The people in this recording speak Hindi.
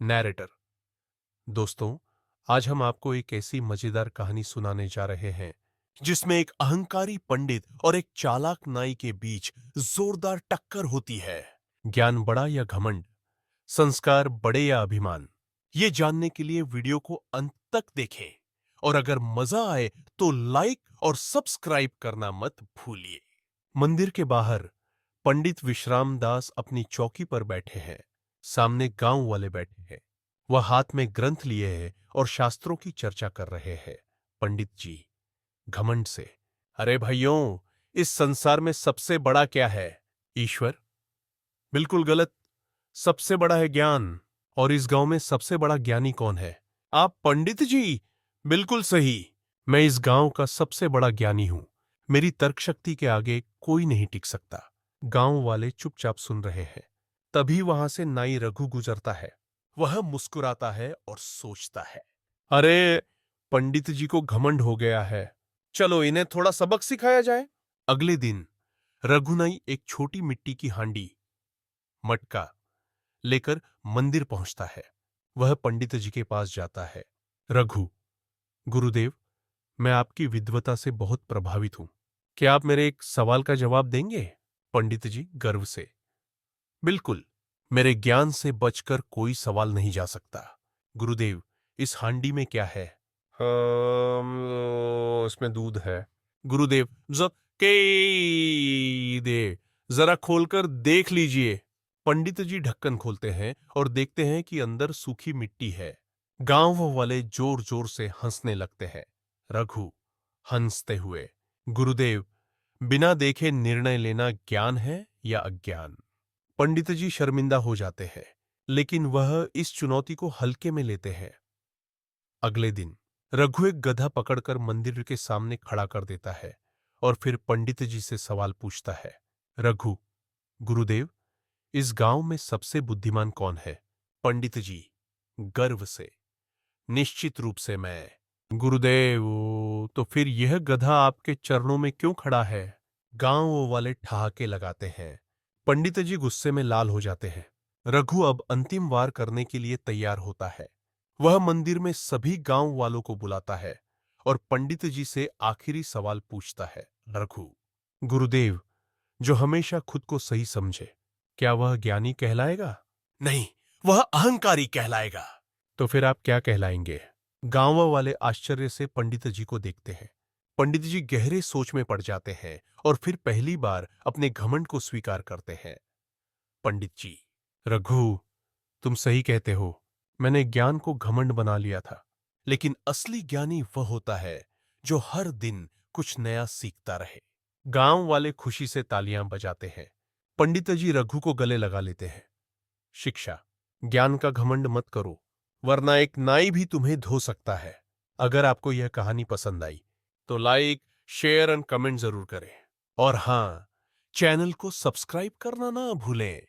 नैरेटर। दोस्तों, आज हम आपको एक ऐसी मजेदार कहानी सुनाने जा रहे हैं जिसमें एक अहंकारी पंडित और एक चालाक नाई के बीच जोरदार टक्कर होती है। ज्ञान बड़ा या घमंड, संस्कार बड़े या अभिमान, ये जानने के लिए वीडियो को अंत तक देखें और अगर मजा आए तो लाइक और सब्सक्राइब करना मत भूलिए। मंदिर के बाहर पंडित विश्राम दास अपनी चौकी पर बैठे हैं। सामने गांव वाले बैठे हैं। वह हाथ में ग्रंथ लिए हैं और शास्त्रों की चर्चा कर रहे हैं। पंडित जी घमंड से, अरे भाइयों, इस संसार में सबसे बड़ा क्या है? ईश्वर। बिल्कुल गलत। सबसे बड़ा है ज्ञान। और इस गांव में सबसे बड़ा ज्ञानी कौन है? आप पंडित जी। बिल्कुल सही। मैं इस गांव का सबसे बड़ा ज्ञानी हूं। मेरी तर्क शक्ति के आगे कोई नहीं टिक सकता। गांव वाले चुपचाप सुन रहे हैं। तभी वहां से नाई रघु गुजरता है। वह मुस्कुराता है और सोचता है, अरे, पंडित जी को घमंड हो गया है। चलो इन्हें थोड़ा सबक सिखाया जाए। अगले दिन रघुनाई एक छोटी मिट्टी की हांडी, मटका लेकर मंदिर पहुंचता है। वह पंडित जी के पास जाता है। रघु, गुरुदेव, मैं आपकी विद्वता से बहुत प्रभावित हूं। क्या आप मेरे एक सवाल का जवाब देंगे? पंडित जी गर्व से, बिल्कुल। मेरे ज्ञान से बचकर कोई सवाल नहीं जा सकता। गुरुदेव, इस हांडी में क्या है? इसमें दूध है। गुरुदेव, के दे, जरा खोलकर देख लीजिए। पंडित जी ढक्कन खोलते हैं और देखते हैं कि अंदर सूखी मिट्टी है। गांव वाले जोर जोर से हंसने लगते हैं। रघु हंसते हुए, गुरुदेव, बिना देखे निर्णय लेना ज्ञान है या अज्ञान? पंडित जी शर्मिंदा हो जाते हैं, लेकिन वह इस चुनौती को हल्के में लेते हैं। अगले दिन रघु एक गधा पकड़कर मंदिर के सामने खड़ा कर देता है और फिर पंडित जी से सवाल पूछता है। रघु, गुरुदेव, इस गांव में सबसे बुद्धिमान कौन है? पंडित जी गर्व से, निश्चित रूप से मैं। गुरुदेव, तो फिर यह गधा आपके चरणों में क्यों खड़ा है? गांव वाले ठहाके लगाते हैं। पंडित जी गुस्से में लाल हो जाते हैं। रघु अब अंतिम वार करने के लिए तैयार होता है। वह मंदिर में सभी गांव वालों को बुलाता है और पंडित जी से आखिरी सवाल पूछता है। रघु, गुरुदेव, जो हमेशा खुद को सही समझे, क्या वह ज्ञानी कहलाएगा? नहीं, वह अहंकारी कहलाएगा। तो फिर आप क्या कहलाएंगे? गांव वाले आश्चर्य से पंडित जी को देखते हैं। पंडित जी गहरे सोच में पड़ जाते हैं और फिर पहली बार अपने घमंड को स्वीकार करते हैं। पंडित जी, रघु, तुम सही कहते हो। मैंने ज्ञान को घमंड बना लिया था, लेकिन असली ज्ञानी वह होता है जो हर दिन कुछ नया सीखता रहे। गांव वाले खुशी से तालियां बजाते हैं। पंडित जी रघु को गले लगा लेते हैं। शिक्षा, ज्ञान का घमंड मत करो, वरना एक नाई भी तुम्हें धो सकता है। अगर आपको यह कहानी पसंद आई तो लाइक, शेयर एंड कमेंट जरूर करें। और हां, चैनल को सब्सक्राइब करना ना भूलें।